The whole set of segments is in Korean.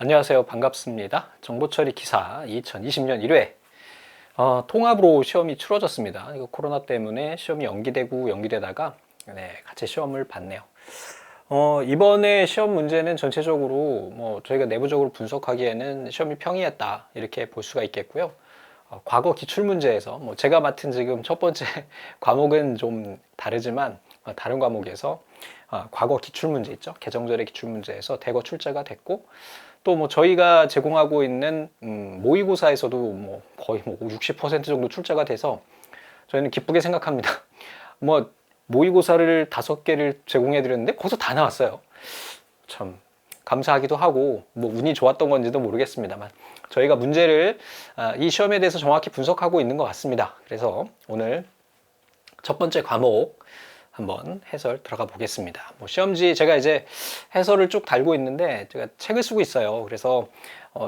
안녕하세요. 반갑습니다. 정보처리 기사 2020년 1회 통합으로 시험이 치러졌습니다. 이거 코로나 때문에 시험이 연기되다가 같이 시험을 봤네요. 이번에 시험 문제는 전체적으로 저희가 내부적으로 분석하기에는 시험이 평이했다 이렇게 볼 수가 있겠고요. 과거 기출문제에서 제가 맡은 지금 첫 번째 과목은 좀 다르지만 다른 과목에서 과거 기출문제 있죠. 개정절의 기출문제에서 대거 출제가 됐고 또 저희가 제공하고 있는 모의고사에서도 거의 60% 정도 출제가 돼서 저희는 기쁘게 생각합니다. 모의고사를 5개를 제공해 드렸는데 거기서 다 나왔어요. 참 감사하기도 하고 운이 좋았던 건지도 모르겠습니다만 저희가 문제를 이 시험에 대해서 정확히 분석하고 있는 것 같습니다. 그래서 오늘 첫 번째 과목 한번 해설 들어가 보겠습니다. 시험지 제가 이제 해설을 쭉 달고 있는데 제가 책을 쓰고 있어요. 그래서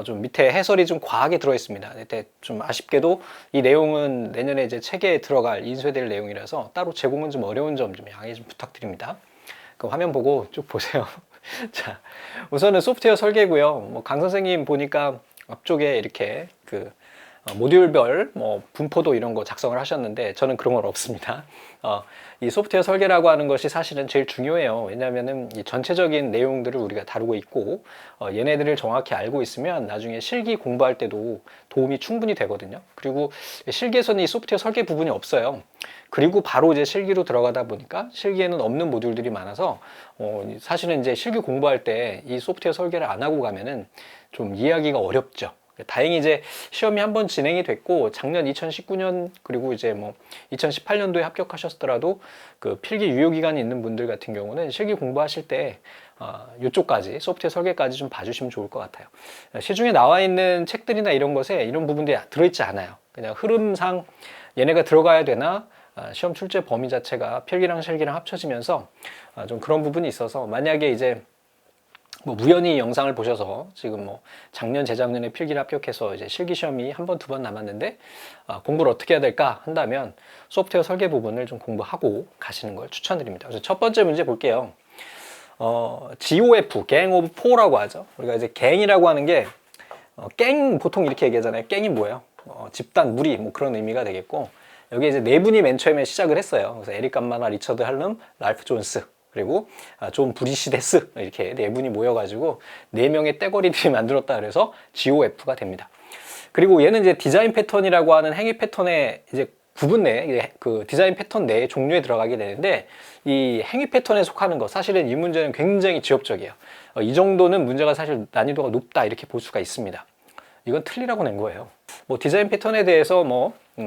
좀 밑에 해설이 좀 과하게 들어 있습니다. 좀 아쉽게도 이 내용은 내년에 이제 책에 들어갈 인쇄될 내용이라서 따로 제공은 좀 어려운 점 좀 양해 좀 부탁드립니다. 그 화면 보고 쭉 보세요. 자, 우선은 소프트웨어 설계고요. 강 선생님 보니까 앞쪽에 이렇게 모듈별 분포도 이런 거 작성을 하셨는데 저는 그런 건 없습니다. 이 소프트웨어 설계라고 하는 것이 사실은 제일 중요해요. 왜냐하면은 이 전체적인 내용들을 우리가 다루고 있고 얘네들을 정확히 알고 있으면 나중에 실기 공부할 때도 도움이 충분히 되거든요. 그리고 실기에서는 이 소프트웨어 설계 부분이 없어요. 그리고 바로 이제 실기로 들어가다 보니까 실기에는 없는 모듈들이 많아서 사실은 이제 실기 공부할 때 이 소프트웨어 설계를 안 하고 가면은 좀 이해하기가 어렵죠. 다행히 이제 시험이 한번 진행이 됐고 작년 2019년 그리고 이제 2018년도에 합격하셨더라도 그 필기 유효 기간이 있는 분들 같은 경우는 실기 공부하실 때 이쪽까지 소프트웨어 설계까지 좀 봐주시면 좋을 것 같아요. 시중에 나와 있는 책들이나 이런 것에 이런 부분들이 들어있지 않아요. 그냥 흐름상 얘네가 들어가야 되나 시험 출제 범위 자체가 필기랑 실기랑 합쳐지면서 좀 그런 부분이 있어서 만약에 이제 우연히 영상을 보셔서 지금 작년 재작년에 필기를 합격해서 이제 실기 시험이 한 번, 두 번 남았는데 공부를 어떻게 해야 될까 한다면 소프트웨어 설계 부분을 좀 공부하고 가시는 걸 추천드립니다. 그래서 첫 번째 문제 볼게요. GOF, Gang of Four라고 하죠. 우리가 이제 갱이라고 하는 게 갱 보통 이렇게 얘기하잖아요. 갱이 뭐예요? 집단, 무리 그런 의미가 되겠고 여기 이제 네 분이 맨 처음에 시작을 했어요. 그래서 에릭 감마나 리처드 할름, 랄프 존스 그리고 존 브리시데스 이렇게 네 분이 모여가지고 네 명의 떼거리들이 만들었다 그래서 GOF가 됩니다. 그리고 얘는 이제 디자인 패턴이라고 하는 행위 패턴의 이제 구분 내 그 디자인 패턴 내의 종류에 들어가게 되는데 이 행위 패턴에 속하는 거 사실은 이 문제는 굉장히 지엽적이에요. 이 정도는 문제가 사실 난이도가 높다 이렇게 볼 수가 있습니다. 이건 틀리라고 낸 거예요. 디자인 패턴에 대해서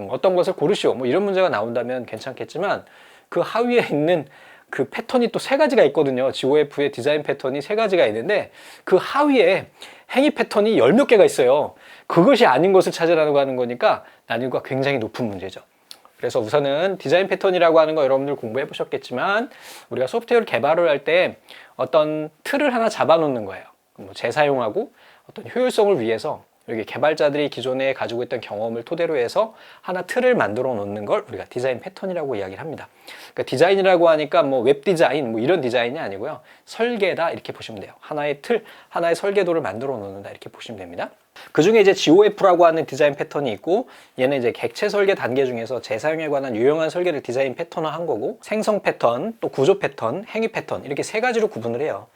어떤 것을 고르시오 이런 문제가 나온다면 괜찮겠지만 그 하위에 있는 그 패턴이 또 3가지가 있거든요. GOF의 디자인 패턴이 3가지가 있는데 그 하위에 행위 패턴이 10몇 개가 있어요. 그것이 아닌 것을 찾으라고 하는 거니까 난이도가 굉장히 높은 문제죠. 그래서 우선은 디자인 패턴이라고 하는 거 여러분들 공부해 보셨겠지만 우리가 소프트웨어를 개발을 할 때 어떤 틀을 하나 잡아 놓는 거예요. 재사용하고 어떤 효율성을 위해서 여기 개발자들이 기존에 가지고 있던 경험을 토대로 해서 하나 틀을 만들어 놓는 걸 우리가 디자인 패턴이라고 이야기를 합니다. 그러니까 디자인이라고 하니까 웹 디자인 이런 디자인이 아니고요. 설계다 이렇게 보시면 돼요. 하나의 틀, 하나의 설계도를 만들어 놓는다 이렇게 보시면 됩니다. 그 중에 이제 GOF라고 하는 디자인 패턴이 있고 얘는 이제 객체 설계 단계 중에서 재사용에 관한 유용한 설계를 디자인 패턴화 한 거고 생성 패턴, 또 구조 패턴, 행위 패턴 이렇게 3가지로 구분을 해요.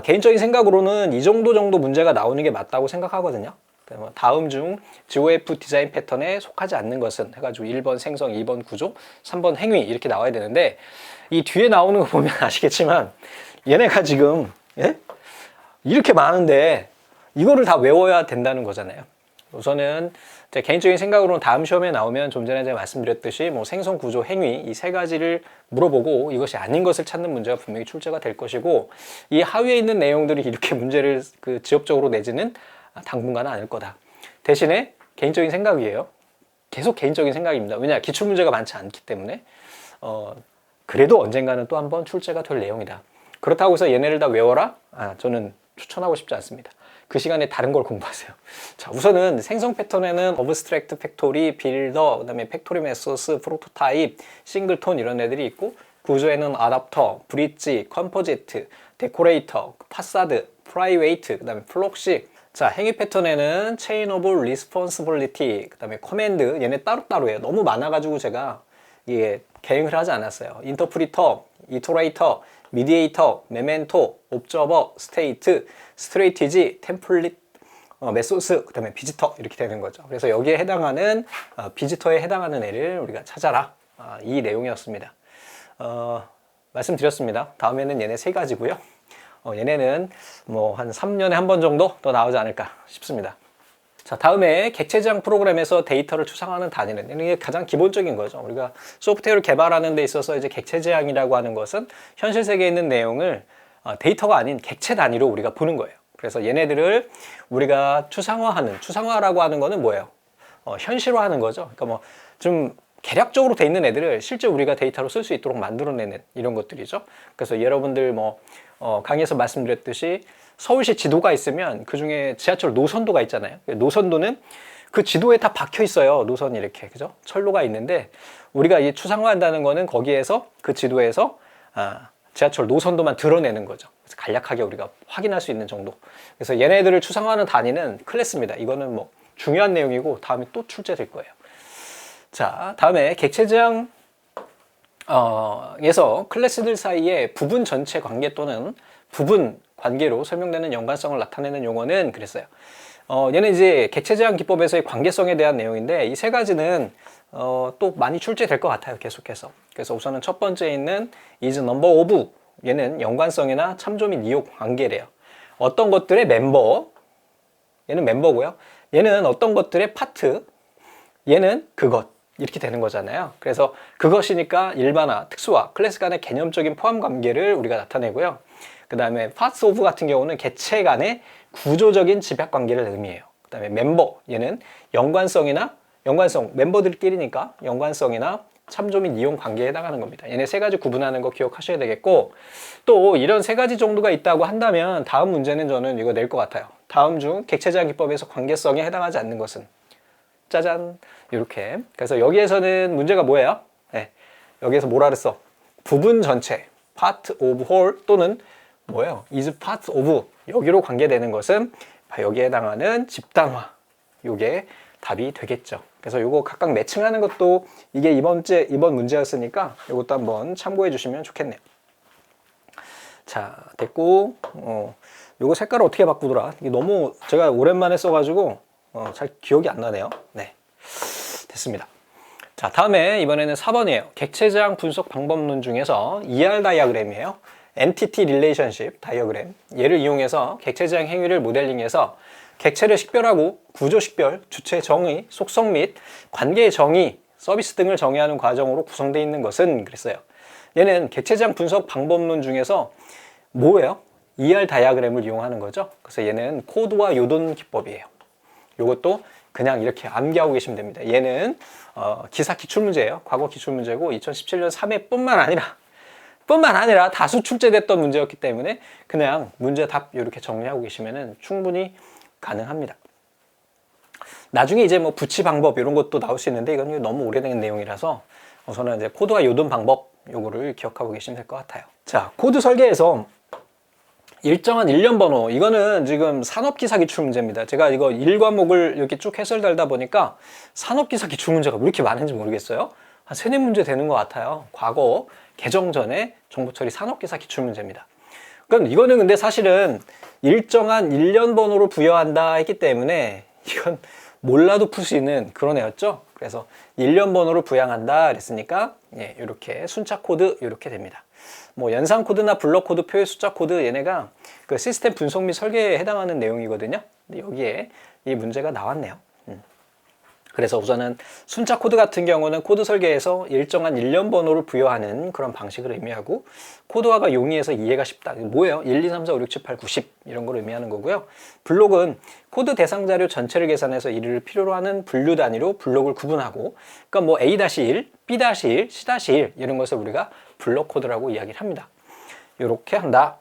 개인적인 생각으로는 이 정도 문제가 나오는 게 맞다고 생각하거든요. 다음 중 GOF 디자인 패턴에 속하지 않는 것은 해가지고 1번 생성, 2번 구조, 3번 행위 이렇게 나와야 되는데 이 뒤에 나오는 거 보면 아시겠지만 얘네가 지금 이렇게 많은데 이거를 다 외워야 된다는 거잖아요. 우선은 제 개인적인 생각으로는 다음 시험에 나오면 좀 전에 제가 말씀드렸듯이 생성, 구조, 행위 이 3가지를 물어보고 이것이 아닌 것을 찾는 문제가 분명히 출제가 될 것이고 이 하위에 있는 내용들이 이렇게 문제를 지엽적으로 내지는 당분간은 않을 거다. 대신에 개인적인 생각이에요. 계속 개인적인 생각입니다. 왜냐 기출문제가 많지 않기 때문에 그래도 언젠가는 또 한번 출제가 될 내용이다. 그렇다고 해서 얘네를 다 외워라? 저는 추천하고 싶지 않습니다. 그 시간에 다른 걸 공부하세요. 자, 우선은 생성 패턴에는 어브스트랙트 팩토리, 빌더, 그 다음에 팩토리 메소스, 프로토타입, 싱글톤 이런 애들이 있고 구조에는 아답터, 브릿지, 컴포지트, 데코레이터, 파사드, 프라이웨이트, 그 다음에 플록식 자, 행위 패턴에는 chain of responsibility, 그 다음에 command, 얘네 따로따로 해요. 너무 많아가지고 제가 이게 개행을 하지 않았어요. interpreter, iterator, mediator, memento, observer, state, strategy, template, 메소스, 그 다음에 비지터 이렇게 되는 거죠. 그래서 여기에 해당하는 비지터에 해당하는 애를 우리가 찾아라, 이 내용이었습니다. 말씀드렸습니다. 다음에는 얘네 세 가지고요. 얘네는 뭐 한 3년에 한 번 정도 더 나오지 않을까 싶습니다. 자, 다음에 객체 저장 프로그램에서 데이터를 추상화하는 단위는, 이게 가장 기본적인 거죠. 우리가 소프트웨어를 개발하는 데 있어서 이제 객체 저장이라고 하는 것은 현실 세계에 있는 내용을 데이터가 아닌 객체 단위로 우리가 보는 거예요. 그래서 얘네들을 우리가 추상화라고 하는 거는 뭐예요? 현실화하는 거죠. 그러니까 뭐 좀 개략적으로 돼 있는 애들을 실제 우리가 데이터로 쓸 수 있도록 만들어내는 이런 것들이죠. 그래서 여러분들 뭐 강의에서 말씀드렸듯이 서울시 지도가 있으면 그 중에 지하철 노선도가 있잖아요. 노선도는 그 지도에 다 박혀 있어요. 노선이 이렇게, 그죠? 철로가 있는데 우리가 이 추상화한다는 거는 거기에서 그 지도에서 지하철 노선도만 드러내는 거죠. 그래서 간략하게 우리가 확인할 수 있는 정도. 그래서 얘네들을 추상화하는 단위는 클래스입니다. 이거는 뭐 중요한 내용이고 다음에 또 출제될 거예요. 자, 다음에 객체 저장 에서 클래스들 사이의 부분 전체 관계 또는 부분 관계로 설명되는 연관성을 나타내는 용어는 그랬어요. 얘는 이제 객체 저장 기법에서의 관계성에 대한 내용인데 이 세 가지는 또 많이 출제될 것 같아요. 계속해서. 그래서 우선은 첫 번째에 있는 is number of, 얘는 연관성이나 참조 및 이용 관계래요. 어떤 것들의 멤버, 얘는 멤버고요. 얘는 어떤 것들의 파트, 얘는 그것, 이렇게 되는 거잖아요. 그래서 그것이니까 일반화, 특수화, 클래스 간의 개념적인 포함 관계를 우리가 나타내고요. 그 다음에 parts of 같은 경우는 개체 간의 구조적인 집약 관계를 의미해요. 그 다음에 멤버, 얘는 연관성, 멤버들끼리니까 연관성이나 참조 및 이용 관계에 해당하는 겁니다. 얘네 세 가지 구분하는 거 기억하셔야 되겠고, 또 이런 세 가지 정도가 있다고 한다면 다음 문제는 저는 이거 낼 것 같아요. 다음 중 객체 저장 기법에서 관계성에 해당하지 않는 것은? 짜잔, 이렇게. 그래서 여기에서는 문제가 뭐예요? 네, 여기에서 뭐라 그랬어? 부분 전체, part of whole, 또는 뭐예요? is part of, 여기로 관계되는 것은 여기에 해당하는 집단화, 요게 답이 되겠죠. 그래서 요거 각각 매칭하는 것도 이게 이번 문제였으니까 요것도 한번 참고해 주시면 좋겠네요. 자, 됐고, 요거 색깔을 어떻게 바꾸더라? 이게 너무 제가 오랜만에 써가지고 잘 기억이 안 나네요. 네, 됐습니다. 자, 다음에 이번에는 4번이에요. 객체 저장 분석 방법론 중에서 ER 다이어그램이에요. Entity Relationship 다이어그램. 얘를 이용해서 객체 저장 행위를 모델링해서 객체를 식별하고 구조 식별, 주체 정의, 속성 및 관계의 정의, 서비스 등을 정의하는 과정으로 구성되어 있는 것은 그랬어요. 얘는 객체 저장 분석 방법론 중에서 뭐예요? ER 다이어그램을 이용하는 거죠. 그래서 얘는 코드와 요돈 기법이에요. 요것도 그냥 이렇게 암기하고 계시면 됩니다. 얘는 기사 기출문제예요. 과거 기출문제고 2017년 3회 뿐만 아니라 다수 출제됐던 문제였기 때문에 그냥 문제 답 이렇게 정리하고 계시면 충분히 가능합니다. 나중에 이제 뭐 부치 방법 이런 것도 나올 수 있는데 이건 너무 오래된 내용이라서 우선은 이제 코드와 요돈 방법 요거를 기억하고 계시면 될 것 같아요. 자, 코드 설계에서 일정한 일련 번호, 이거는 지금 산업기사 기출 문제입니다. 제가 이거 1과목을 이렇게 쭉 해설 달다 보니까 산업기사 기출 문제가 왜 이렇게 많은지 모르겠어요. 한 3, 4문제 되는 것 같아요. 과거 개정 전에 정보처리 산업기사 기출 문제입니다. 그럼 이거는 근데 사실은 일정한 일련 번호를 부여한다 했기 때문에 이건 몰라도 풀 수 있는 그런 애였죠. 그래서 일련 번호를 부양한다 그랬으니까 예, 이렇게 순차 코드 이렇게 됩니다. 뭐 연산 코드나 블럭 코드, 표의 숫자 코드, 얘네가 그 시스템 분석 및 설계에 해당하는 내용이거든요. 근데 여기에 이 문제가 나왔네요. 그래서 우선은 순차 코드 같은 경우는 코드 설계에서 일정한 일련 번호를 부여하는 그런 방식을 의미하고, 코드화가 용이해서 이해가 쉽다. 뭐예요? 1, 2, 3, 4, 5, 6, 7, 8, 90 이런 걸 의미하는 거고요. 블록은 코드 대상 자료 전체를 계산해서 이를 필요로 하는 분류 단위로 블록을 구분하고, 그러니까 뭐 A-1, B-1, C-1 이런 것을 우리가 블록 코드라고 이야기를 합니다. 이렇게 한다.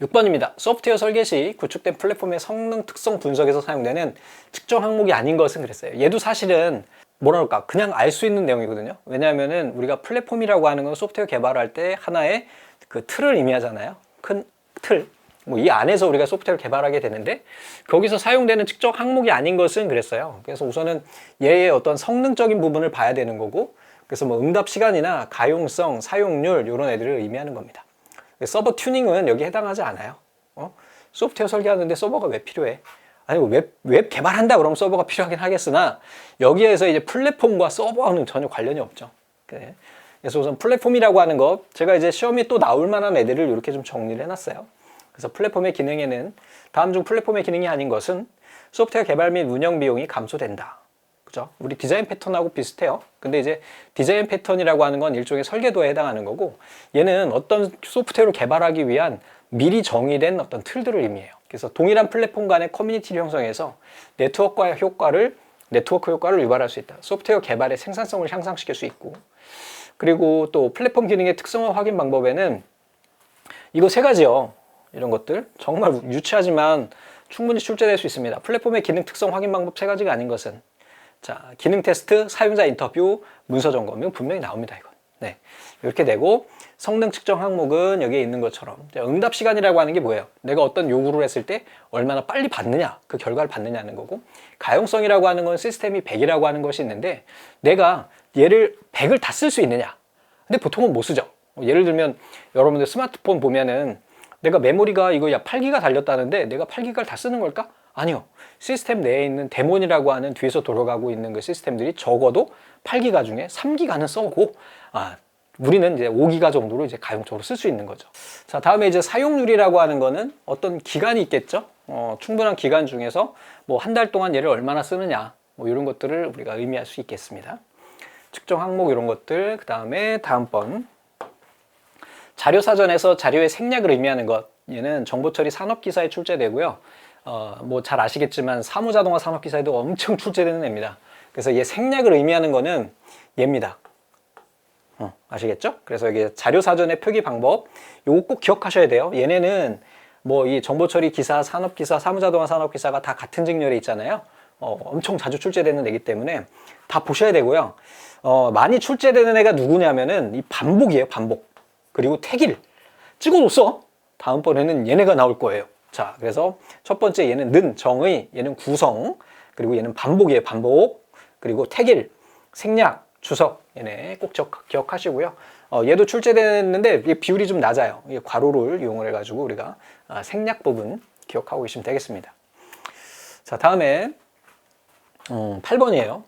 6번입니다. 소프트웨어 설계 시 구축된 플랫폼의 성능 특성 분석에서 사용되는 특정 항목이 아닌 것은 그랬어요. 얘도 사실은 뭐랄까 그냥 알 수 있는 내용이거든요. 왜냐하면은 우리가 플랫폼이라고 하는 건 소프트웨어 개발할 때 하나의 그 틀을 의미하잖아요. 큰 틀. 뭐 이 안에서 우리가 소프트웨어를 개발하게 되는데 거기서 사용되는 측정 항목이 아닌 것은 그랬어요. 그래서 우선은 얘의 어떤 성능적인 부분을 봐야 되는 거고, 그래서 뭐 응답 시간이나 가용성, 사용률 이런 애들을 의미하는 겁니다. 서버 튜닝은 여기 해당하지 않아요. 소프트웨어 설계하는데 서버가 왜 필요해? 아니 웹 개발한다 그러면 서버가 필요하긴 하겠으나 여기에서 이제 플랫폼과 서버와는 전혀 관련이 없죠. 그래서 우선 플랫폼이라고 하는 것, 제가 이제 시험에 또 나올 만한 애들을 이렇게 좀 정리를 해놨어요. 그래서 플랫폼의 기능에는 다음 중 플랫폼의 기능이 아닌 것은 소프트웨어 개발 및 운영 비용이 감소된다. 그죠? 우리 디자인 패턴하고 비슷해요. 근데 이제 디자인 패턴이라고 하는 건 일종의 설계도에 해당하는 거고, 얘는 어떤 소프트웨어를 개발하기 위한 미리 정의된 어떤 틀들을 의미해요. 그래서 동일한 플랫폼 간의 커뮤니티를 형성해서 네트워크 효과를 유발할 수 있다. 소프트웨어 개발의 생산성을 향상시킬 수 있고, 그리고 또 플랫폼 기능의 특성화 확인 방법에는 이거 세 가지요. 이런 것들 정말 유치하지만 충분히 출제될 수 있습니다. 플랫폼의 기능 특성 확인 방법 세 가지가 아닌 것은, 자, 기능 테스트, 사용자 인터뷰, 문서 점검, 이건 분명히 나옵니다. 이건. 네, 이렇게 되고, 성능 측정 항목은 여기에 있는 것처럼, 응답 시간이라고 하는 게 뭐예요? 내가 어떤 요구를 했을 때 얼마나 빨리 받느냐, 그 결과를 받느냐는 거고, 가용성이라고 하는 건 시스템이 100이라고 하는 것이 있는데 내가 얘를 100을 다 쓸 수 있느냐. 근데 보통은 못 쓰죠. 예를 들면 여러분들 스마트폰 보면은 내가 메모리가 이거 8기가 달렸다는데 내가 8기가를 다 쓰는 걸까? 아니요. 시스템 내에 있는 데몬이라고 하는 뒤에서 돌아가고 있는 그 시스템들이 적어도 8기가 중에 3기가는 써고, 우리는 이제 5기가 정도로 이제 가용적으로 쓸 수 있는 거죠. 자, 다음에 이제 사용률이라고 하는 거는 어떤 기간이 있겠죠. 충분한 기간 중에서 뭐 한 달 동안 얘를 얼마나 쓰느냐, 뭐 이런 것들을 우리가 의미할 수 있겠습니다. 측정 항목 이런 것들, 그 다음에 다음번 자료 사전에서 자료의 생략을 의미하는 것, 얘는 정보처리 산업기사에 출제되고요. 뭐 잘 아시겠지만 사무자동화 산업기사에도 엄청 출제되는 애입니다. 그래서 얘 생략을 의미하는 거는 얘입니다. 아시겠죠? 그래서 이게 자료 사전의 표기 방법, 요거 꼭 기억하셔야 돼요. 얘네는 뭐 이 정보처리 기사, 산업기사, 사무자동화 산업기사가 다 같은 직렬에 있잖아요. 엄청 자주 출제되는 애기 때문에 다 보셔야 되고요. 많이 출제되는 애가 누구냐면은 이 반복이에요, 반복. 그리고 태기를 찍어뒀어. 다음번에는 얘네가 나올 거예요. 자, 그래서 첫 번째 얘는 는, 정의, 얘는 구성, 그리고 얘는 반복이에요, 반복. 그리고 태길, 생략, 주석, 얘네 꼭 기억하시고요. 얘도 출제됐는데 비율이 좀 낮아요. 괄호를 이용을 해가지고 우리가 생략 부분 기억하고 계시면 되겠습니다. 자, 다음에 8번이에요.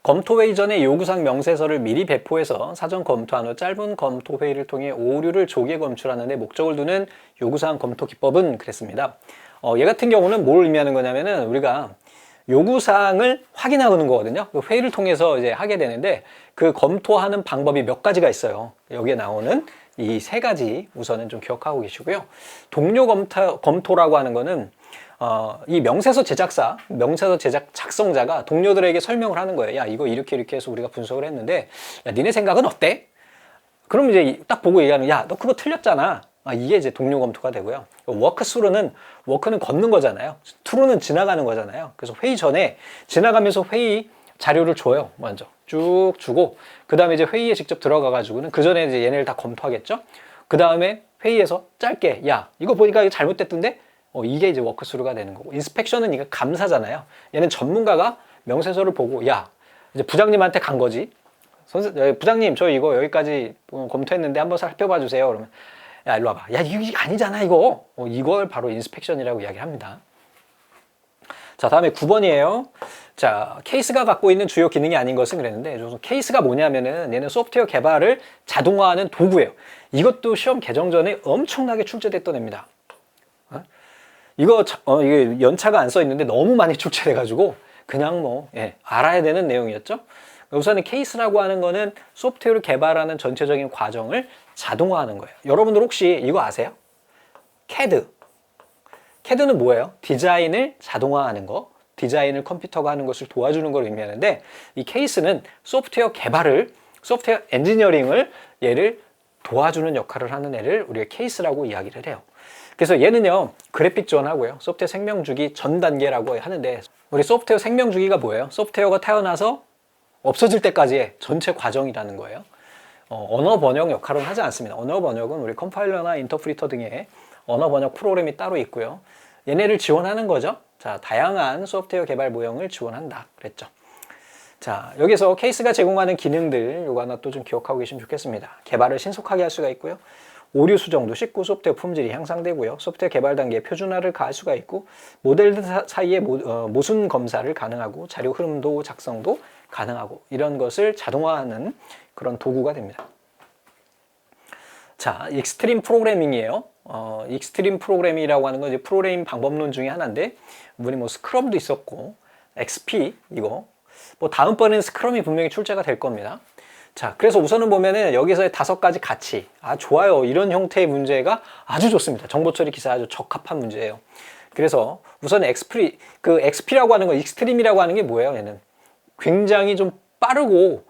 검토회의 전에 요구사항 명세서를 미리 배포해서 사전 검토한 후 짧은 검토회의를 통해 오류를 조기에 검출하는 데 목적을 두는 요구사항 검토 기법은 그랬습니다. 얘 같은 경우는 뭘 의미하는 거냐면은 우리가 요구사항을 확인하는 거거든요. 회의를 통해서 이제 하게 되는데 그 검토하는 방법이 몇 가지가 있어요. 여기에 나오는 이 세 가지 우선은 좀 기억하고 계시고요. 동료 검토라고 하는 거는 이 명세서 작성자가 동료들에게 설명을 하는 거예요. 야, 이거 이렇게 해서 우리가 분석을 했는데, 야, 니네 생각은 어때? 그럼 이제 딱 보고 얘기하는, 야, 너 그거 틀렸잖아. 이게 이제 동료 검토가 되고요. 워크스루는, 워크는 걷는 거잖아요. 투루는 지나가는 거잖아요. 그래서 회의 전에 지나가면서 회의 자료를 줘요. 먼저 쭉 주고, 그 다음에 이제 회의에 직접 들어가가지고는 그 전에 이제 얘네를 다 검토하겠죠. 그 다음에 회의에서 짧게, 야, 이거 보니까 이거 잘못됐던데? 이게 이제 워크스루가 되는 거고, 인스펙션은 이거 감사잖아요. 얘는 전문가가 명세서를 보고, 야, 이제 부장님한테 간 거지. 부장님, 저 이거 여기까지 검토했는데 한번 살펴봐 주세요. 그러면, 야, 일로 와봐. 야, 이거 아니잖아, 이거. 이걸 바로 인스펙션이라고 이야기를 합니다. 자, 다음에 9번이에요. 자, 케이스가 갖고 있는 주요 기능이 아닌 것은 그랬는데, 케이스가 뭐냐면은 얘는 소프트웨어 개발을 자동화하는 도구예요. 이것도 시험 개정 전에 엄청나게 출제됐던 애입니다. 이거 이게 연차가 안 써 있는데 너무 많이 출제돼가지고 그냥 뭐 알아야 되는 내용이었죠. 우선은 케이스라고 하는 거는 소프트웨어를 개발하는 전체적인 과정을 자동화하는 거예요. 여러분들 혹시 이거 아세요? CAD. CAD는 뭐예요? 디자인을 자동화하는 거, 디자인을 컴퓨터가 하는 것을 도와주는 걸 의미하는데, 이 케이스는 소프트웨어 개발을, 소프트웨어 엔지니어링을 얘를 도와주는 역할을 하는 애를 우리가 케이스라고 이야기를 해요. 그래서 얘는요, 그래픽 지원하고요, 소프트웨어 생명주기 전 단계라고 하는데, 우리 소프트웨어 생명주기가 뭐예요? 소프트웨어가 태어나서 없어질 때까지의 전체 과정이라는 거예요. 언어 번역 역할은 하지 않습니다. 언어 번역은 우리 컴파일러나 인터프리터 등의 언어 번역 프로그램이 따로 있고요. 얘네를 지원하는 거죠. 자, 다양한 소프트웨어 개발 모형을 지원한다 그랬죠. 자, 여기서 케이스가 제공하는 기능들 요거 하나 또 좀 기억하고 계시면 좋겠습니다. 개발을 신속하게 할 수가 있고요. 오류 수정도 쉽고 소프트웨어 품질이 향상되고요. 소프트웨어 개발 단계에 표준화를 가할 수가 있고 모델들 사이에 모순 검사를 가능하고 자료 흐름도 작성도 가능하고 이런 것을 자동화하는 그런 도구가 됩니다. 자, 익스트림 프로그래밍이에요. 익스트림 프로그래밍이라고 하는 건 이제 프로그래밍 방법론 중에 하나인데 물론 뭐 스크럼도 있었고 XP 이거 뭐 다음번에는 스크럼이 분명히 출제가 될 겁니다. 자, 그래서 우선은 보면은 여기서의 5가지 가치. 아, 좋아요. 이런 형태의 문제가 아주 좋습니다. 정보 처리 기사에 아주 적합한 문제예요. 그래서 우선 XP라고 하는 거, 익스트림이라고 하는 게 뭐예요? 얘는 굉장히 좀 빠르고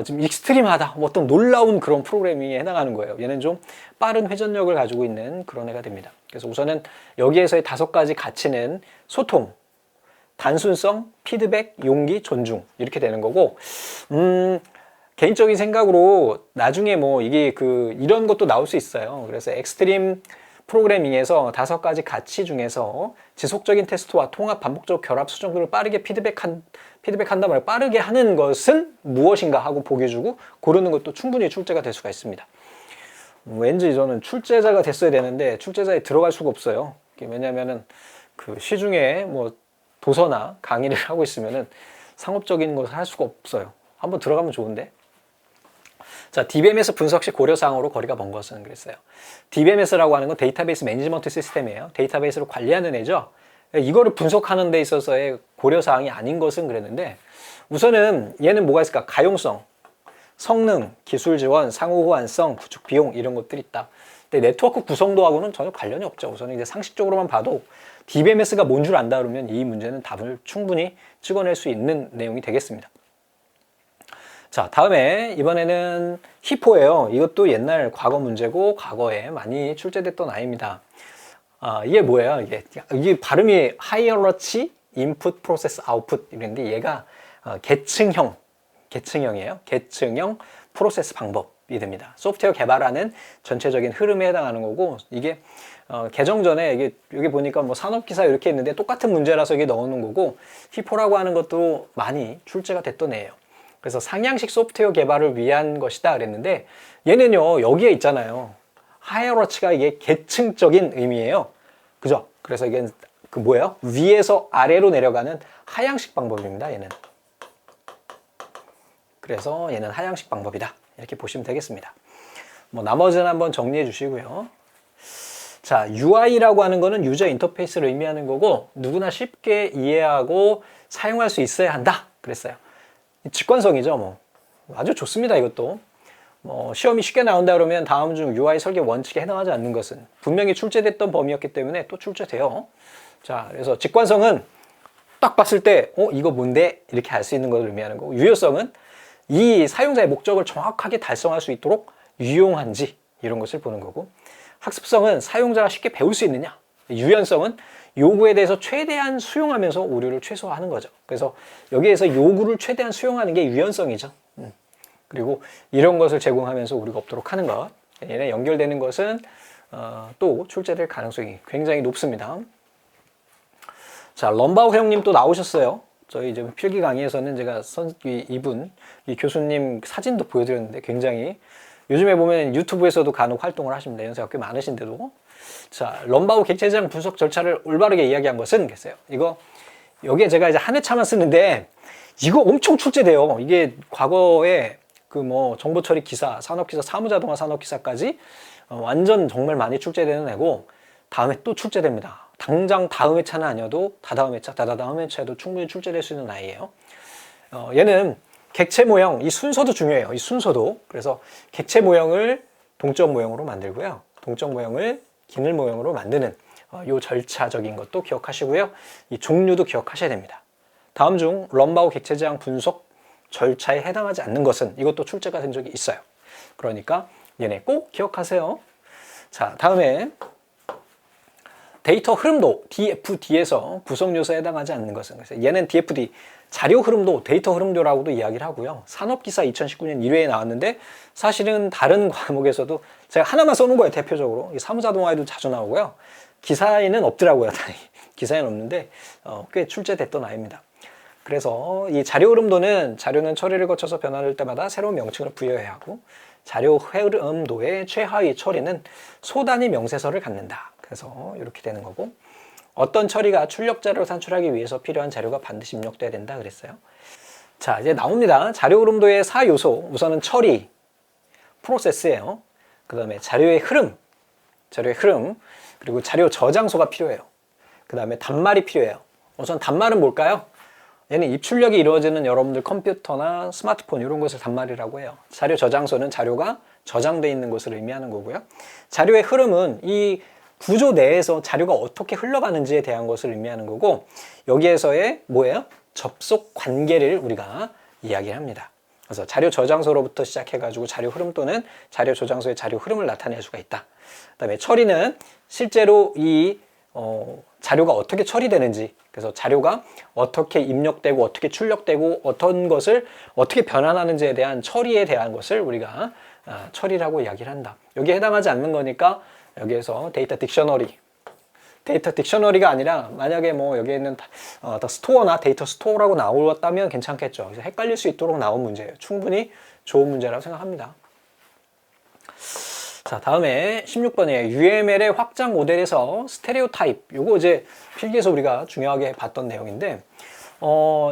좀 익스트림하다. 뭐 어떤 놀라운 그런 프로그래밍에 해당하는 거예요. 얘는 좀 빠른 회전력을 가지고 있는 그런 애가 됩니다. 그래서 우선은 여기에서의 5가지 가치는 소통, 단순성, 피드백, 용기, 존중 이렇게 되는 거고 개인적인 생각으로 나중에 뭐 이게 이런 것도 나올 수 있어요. 그래서 익스트림 프로그래밍에서 5가지 가치 중에서 지속적인 테스트와 통합, 반복적 결합 수정들을 빠르게 피드백한다 말고 빠르게 하는 것은 무엇인가 하고 보기 주고 고르는 것도 충분히 출제가 될 수가 있습니다. 왠지 저는 출제자가 됐어야 되는데 출제자에 들어갈 수가 없어요. 왜냐면은 시중에 뭐 도서나 강의를 하고 있으면은 상업적인 것을 할 수가 없어요. 한번 들어가면 좋은데. 자, DBMS 분석 시 고려사항으로 거리가 먼 것은 그랬어요. DBMS라고 하는 건 데이터베이스 매니지먼트 시스템이에요. 데이터베이스를 관리하는 애죠. 이거를 분석하는 데 있어서의 고려사항이 아닌 것은 그랬는데 우선은 얘는 뭐가 있을까? 가용성, 성능, 기술 지원, 상호 호환성, 구축 비용 이런 것들이 있다. 근데 네트워크 구성도하고는 전혀 관련이 없죠. 우선은 이제 상식적으로만 봐도 DBMS가 뭔 줄 안다 그러면 이 문제는 답을 충분히 찍어낼 수 있는 내용이 되겠습니다. 자, 다음에 이번에는 히포예요. 이것도 옛날 과거 문제고 과거에 많이 출제됐던 아이입니다. 이게 뭐예요? 이게 발음이 하이어러치 인풋 프로세스 아웃풋 이랬는데 얘가 계층형이에요. 계층형 프로세스 방법이 됩니다. 소프트웨어 개발하는 전체적인 흐름에 해당하는 거고 이게 개정 전에 여기 보니까 뭐 산업기사 이렇게 있는데 똑같은 문제라서 이게 넣어놓은 거고 히포라고 하는 것도 많이 출제가 됐던 애예요. 그래서 상향식 소프트웨어 개발을 위한 것이다 그랬는데 얘는요 여기에 있잖아요. 하이어러치가 이게 계층적인 의미예요. 그죠? 그래서 이게 뭐예요? 위에서 아래로 내려가는 하향식 방법입니다. 얘는. 그래서 얘는 하향식 방법이다. 이렇게 보시면 되겠습니다. 뭐 나머지는 한번 정리해 주시고요. 자, UI라고 하는 거는 유저 인터페이스를 의미하는 거고 누구나 쉽게 이해하고 사용할 수 있어야 한다. 그랬어요. 직관성이죠. 뭐 아주 좋습니다. 이것도 뭐 시험이 쉽게 나온다 그러면 다음 중 UI 설계 원칙에 해당하지 않는 것은 분명히 출제됐던 범위였기 때문에 또 출제돼요. 자, 그래서 직관성은 딱 봤을 때 이거 뭔데? 이렇게 알 수 있는 것을 의미하는 거고 유효성은 이 사용자의 목적을 정확하게 달성할 수 있도록 유용한지 이런 것을 보는 거고 학습성은 사용자가 쉽게 배울 수 있느냐 유연성은 요구에 대해서 최대한 수용하면서 오류를 최소화하는 거죠. 그래서 여기에서 요구를 최대한 수용하는 게 유연성이죠. 그리고 이런 것을 제공하면서 오류가 없도록 하는 것 얘네 연결되는 것은 또 출제될 가능성이 굉장히 높습니다. 자, 럼바우 형님 또 나오셨어요. 저희 이제 필기 강의에서는 제가 이 교수님 사진도 보여드렸는데 굉장히 요즘에 보면 유튜브에서도 간혹 활동을 하십니다. 연세가 꽤 많으신데도. 자, 럼바우 객체지향 분석 절차를 올바르게 이야기한 것은 그랬어요. 여기에 제가 이제 한 회차만 쓰는데 이거 엄청 출제돼요. 이게 과거에 뭐 정보 처리 기사, 산업기사, 사무자동화 산업기사까지 완전 정말 많이 출제되는 애고 다음에 또 출제됩니다. 당장 다음 회차는 아니어도 다다음 회차, 다다다음 회차에도 충분히 출제될 수 있는 아이예요. 얘는 객체 모형, 이 순서도 중요해요. 이 순서도. 그래서 객체 모형을 동적 모형으로 만들고요. 동적 모형을 기늘 모형으로 만드는 이 절차적인 것도 기억하시고요. 이 종류도 기억하셔야 됩니다. 다음 중 럼바우 객체지향 분석 절차에 해당하지 않는 것은 이것도 출제가 된 적이 있어요. 그러니까 얘네 꼭 기억하세요. 자, 다음에 데이터 흐름도 DFD에서 구성 요소에 해당하지 않는 것은, 그래서 얘는 DFD 자료 흐름도 데이터 흐름도라고도 이야기를 하고요. 산업기사 2019년 1회에 나왔는데 사실은 다른 과목에서도 제가 하나만 써놓은 거예요. 대표적으로 사무자동화에도 자주 나오고요. 기사에는 없더라고요. 기사에는 없는데 꽤 출제됐던 아이입니다. 그래서 이 자료 흐름도는 자료는 처리를 거쳐서 변화될 때마다 새로운 명칭을 부여해야 하고, 자료 흐름도의 최하위 처리는 소단위 명세서를 갖는다. 그래서 이렇게 되는 거고, 어떤 처리가 출력 자료를 산출하기 위해서 필요한 자료가 반드시 입력돼야 된다 그랬어요. 자, 이제 나옵니다. 자료 흐름도의 4요소. 우선은 처리, 프로세스예요. 그 다음에 자료의 흐름, 그리고 자료 저장소가 필요해요. 그 다음에 단말이 필요해요. 우선 단말은 뭘까요? 얘는 입출력이 이루어지는 여러분들 컴퓨터나 스마트폰 이런 것을 단말이라고 해요. 자료 저장소는 자료가 저장되어 있는 것을 의미하는 거고요. 자료의 흐름은 이 구조 내에서 자료가 어떻게 흘러가는지에 대한 것을 의미하는 거고, 여기에서의 뭐예요? 접속 관계를 우리가 이야기를 합니다. 그래서 자료 저장소로부터 시작해가지고 자료 흐름 또는 자료 저장소의 자료 흐름을 나타낼 수가 있다. 그 다음에 처리는 실제로 이 자료가 어떻게 처리되는지, 그래서 자료가 어떻게 입력되고 어떻게 출력되고 어떤 것을 어떻게 변환하는지에 대한 처리에 대한 것을 우리가 처리라고 이야기를 한다. 여기에 해당하지 않는 거니까 여기에서 데이터 딕셔너리가 아니라 만약에 뭐 여기에 있는 스토어나 데이터 스토어라고 나왔다면 괜찮겠죠. 그래서 헷갈릴 수 있도록 나온 문제예요. 충분히 좋은 문제라고 생각합니다. 자, 다음에 16번이에요. UML의 확장 모델에서 스테레오 타입. 요거 이제 필기에서 우리가 중요하게 봤던 내용인데,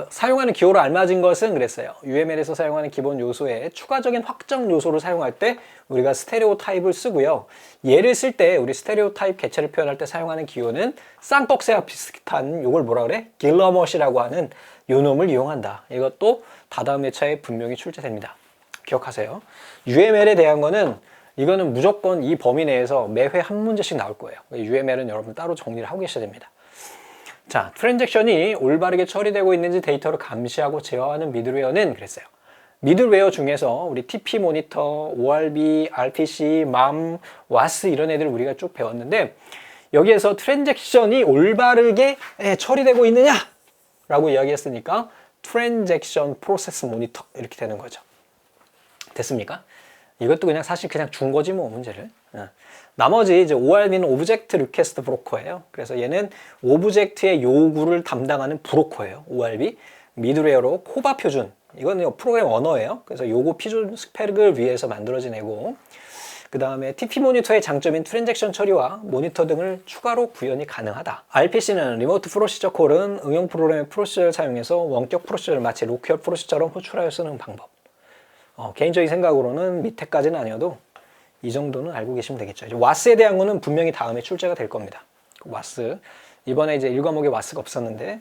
사용하는 기호로 알맞은 것은 그랬어요. UML에서 사용하는 기본 요소에 추가적인 확장 요소를 사용할 때 우리가 스테레오 타입을 쓰고요. 얘를 쓸 때 우리 스테레오 타입 개체를 표현할 때 사용하는 기호는 쌍꺽쇠와 비슷한 요걸 뭐라 그래? 길러머시라고 하는 요 놈을 이용한다. 이것도 다다음 회차에 분명히 출제됩니다. 기억하세요. UML에 대한 거는 이거는 무조건 이 범위 내에서 매회 한 문제씩 나올 거예요. UML은 여러분 따로 정리를 하고 계셔야 됩니다. 자, 트랜잭션이 올바르게 처리되고 있는지 데이터를 감시하고 제어하는 미들웨어는 그랬어요. 미들웨어 중에서 우리 TP 모니터, ORB, RPC, MAM, WAS 이런 애들 우리가 쭉 배웠는데, 여기에서 트랜잭션이 올바르게 처리되고 있느냐? 라고 이야기했으니까 트랜잭션 프로세스 모니터 이렇게 되는 거죠. 됐습니까? 이것도 그냥 사실 그냥 준 거지 뭐 문제를. 나머지 이제 ORB는 오브젝트 리퀘스트 브로커예요. 그래서 얘는 오브젝트의 요구를 담당하는 브로커예요. ORB. 미드웨어로 코바 표준. 이거는 프로그램 언어예요. 그래서 요거 표준 스펙을 위해서 만들어진 애고, 그 다음에 TP 모니터의 장점인 트랜잭션 처리와 모니터 등을 추가로 구현이 가능하다. RPC는 리모트 프로시저 콜은 응용 프로그램의 프로시저를 사용해서 원격 프로시저를 마치 로컬 프로시저처럼 호출하여 쓰는 방법. 개인적인 생각으로는 밑에까지는 아니어도 이 정도는 알고 계시면 되겠죠. 이제 WAS에 대한 거는 분명히 다음에 출제가 될 겁니다. WAS. 이번에 이제 1과목에 WAS가 없었는데.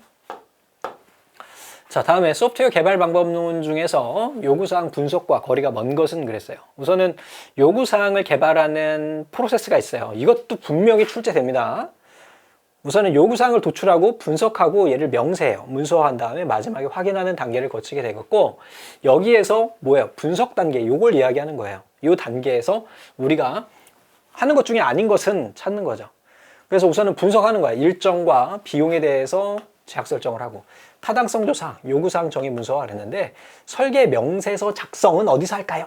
자, 다음에 소프트웨어 개발 방법론 중에서 요구사항 분석과 거리가 먼 것은 그랬어요. 우선은 요구사항을 개발하는 프로세스가 있어요. 이것도 분명히 출제됩니다. 우선은 요구사항을 도출하고 분석하고 얘를 명세해요. 문서화한 다음에 마지막에 확인하는 단계를 거치게 되겠고, 여기에서 뭐예요? 분석 단계, 요걸 이야기하는 거예요. 이 단계에서 우리가 하는 것 중에 아닌 것은 찾는 거죠. 그래서 우선은 분석하는 거야. 일정과 비용에 대해서 제약 설정을 하고, 타당성 조사, 요구사항 정의 문서화를 했는데, 설계 명세서 작성은 어디서 할까요?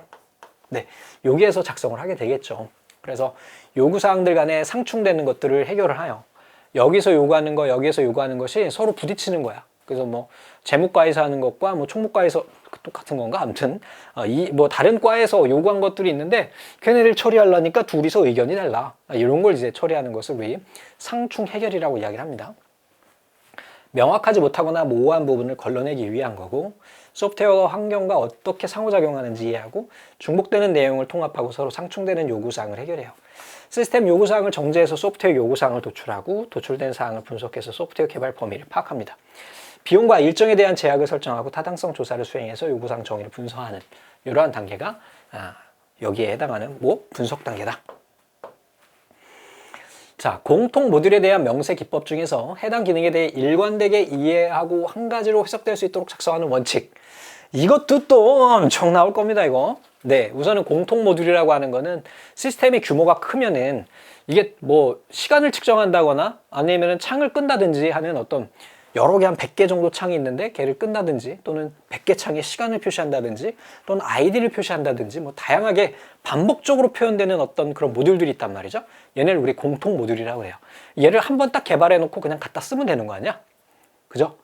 네, 여기에서 작성을 하게 되겠죠. 그래서 요구사항들 간에 상충되는 것들을 해결을 해요. 여기서 요구하는 거, 여기에서 요구하는 것이 서로 부딪히는 거야. 그래서 뭐 재무과에서 하는 것과 뭐 총무과에서 똑같은 건가? 아무튼 뭐 다른 과에서 요구한 것들이 있는데 걔네를 처리하려니까 둘이서 의견이 달라. 이런 걸 이제 처리하는 것을 우리 상충 해결이라고 이야기를 합니다. 명확하지 못하거나 모호한 부분을 걸러내기 위한 거고, 소프트웨어 환경과 어떻게 상호작용하는지 이해하고 중복되는 내용을 통합하고 서로 상충되는 요구사항을 해결해요. 시스템 요구사항을 정제해서 소프트웨어 요구사항을 도출하고, 도출된 사항을 분석해서 소프트웨어 개발 범위를 파악합니다. 비용과 일정에 대한 제약을 설정하고 타당성 조사를 수행해서 요구사항 정의를 분석하는 이러한 단계가 여기에 해당하는 분석 단계다. 자, 공통 모듈에 대한 명세 기법 중에서 해당 기능에 대해 일관되게 이해하고 한 가지로 해석될 수 있도록 작성하는 원칙. 이것도 또 엄청 나올 겁니다, 이거. 네, 우선은 공통 모듈이라고 하는 거는 시스템의 규모가 크면은 이게 뭐 시간을 측정한다거나 아니면은 창을 끈다든지 하는 어떤 여러 개 한 100개 정도 창이 있는데 걔를 끈다든지 또는 100개 창에 시간을 표시한다든지 또는 아이디를 표시한다든지 뭐 다양하게 반복적으로 표현되는 어떤 그런 모듈들이 있단 말이죠. 얘네를 우리 공통 모듈이라고 해요. 얘를 한번 딱 개발해 놓고 그냥 갖다 쓰면 되는 거 아니야? 그죠?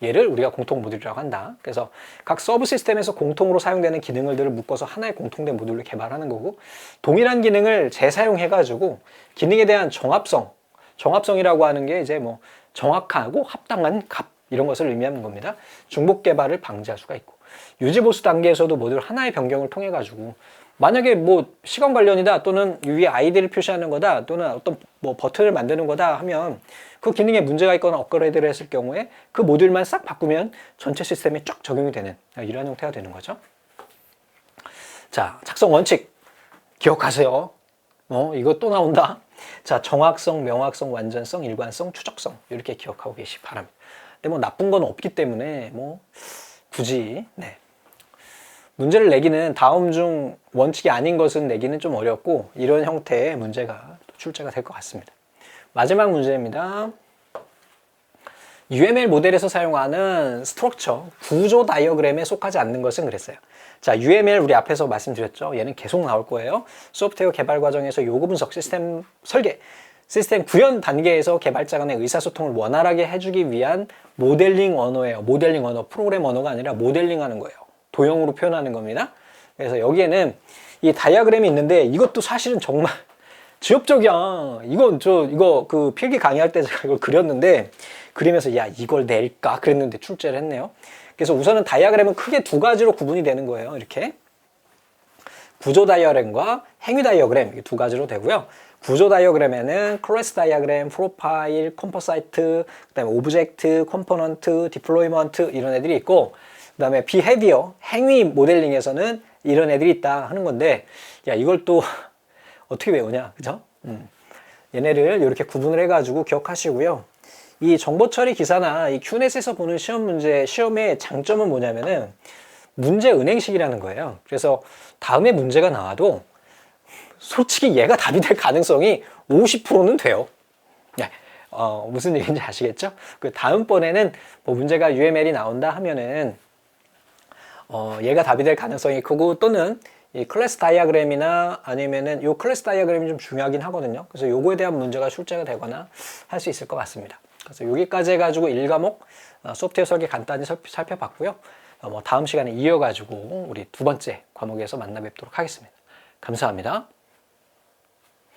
얘를 우리가 공통 모듈이라고 한다. 그래서 각 서브 시스템에서 공통으로 사용되는 기능들을 묶어서 하나의 공통된 모듈을 개발하는 거고, 동일한 기능을 재사용해 가지고 기능에 대한 정합성이라고 하는 게 이제 뭐 정확하고 합당한 값 이런 것을 의미하는 겁니다. 중복 개발을 방지할 수가 있고, 유지 보수 단계에서도 모듈 하나의 변경을 통해 가지고 만약에 뭐 시간 관련이다 또는 위에 아이디를 표시하는 거다 또는 어떤 뭐 버튼을 만드는 거다 하면 그 기능에 문제가 있거나 업그레이드를 했을 경우에 그 모듈만 싹 바꾸면 전체 시스템에 쫙 적용이 되는 이러한 형태가 되는 거죠. 자, 작성 원칙 기억하세요. 이거 또 나온다. 자, 정확성, 명확성, 완전성, 일관성, 추적성 이렇게 기억하고 계시기 바랍니다. 근데 뭐 나쁜 건 없기 때문에 뭐 굳이 문제를 내기는 다음 중 원칙이 아닌 것은 내기는 좀 어렵고 이런 형태의 문제가 출제가 될 것 같습니다. 마지막 문제입니다. UML 모델에서 사용하는 스트럭처, 구조 다이어그램에 속하지 않는 것은 그랬어요. 자, UML 우리 앞에서 말씀드렸죠. 얘는 계속 나올 거예요. 소프트웨어 개발 과정에서 요구 분석, 시스템 설계, 시스템 구현 단계에서 개발자 간의 의사소통을 원활하게 해주기 위한 모델링 언어예요. 모델링 언어, 프로그램 언어가 아니라 모델링 하는 거예요. 도형으로 표현하는 겁니다. 그래서 여기에는 이 다이어그램이 있는데 이것도 사실은 정말 지엽적이야. 이거 그 필기 강의할 때 제가 이걸 그렸는데 그리면서 야 이걸 낼까 그랬는데 출제를 했네요. 그래서 우선은 다이어그램은 크게 두 가지로 구분이 되는 거예요. 이렇게 구조 다이어그램과 행위 다이어그램 이게 두 가지로 되고요. 구조 다이어그램에는 클래스 다이어그램, 프로파일, 컴포사이트, 그다음에 오브젝트, 컴포넌트, 디플로이먼트 이런 애들이 있고, 그다음에 비헤비어, 행위 모델링에서는 이런 애들이 있다 하는 건데, 야 이걸 또 어떻게 외우냐, 그죠? 얘네를 이렇게 구분을 해가지고 기억하시고요. 이 정보 처리 기사나 이 큐넷에서 보는 시험의 장점은 뭐냐면은 문제 은행식이라는 거예요. 그래서 다음에 문제가 나와도 솔직히 얘가 답이 될 가능성이 50%는 돼요. 네. 무슨 얘기인지 아시겠죠? 그 다음번에는 뭐 문제가 UML이 나온다 하면은 얘가 답이 될 가능성이 크고, 또는 이 클래스 다이어그램이나 아니면은 요 클래스 다이어그램이 좀 중요하긴 하거든요. 그래서 요거에 대한 문제가 출제가 되거나 할 수 있을 것 같습니다. 그래서 여기까지 해가지고 1과목 소프트웨어 설계 간단히 살펴봤고요. 뭐 다음 시간에 이어가지고 우리 두 번째 과목에서 만나 뵙도록 하겠습니다. 감사합니다.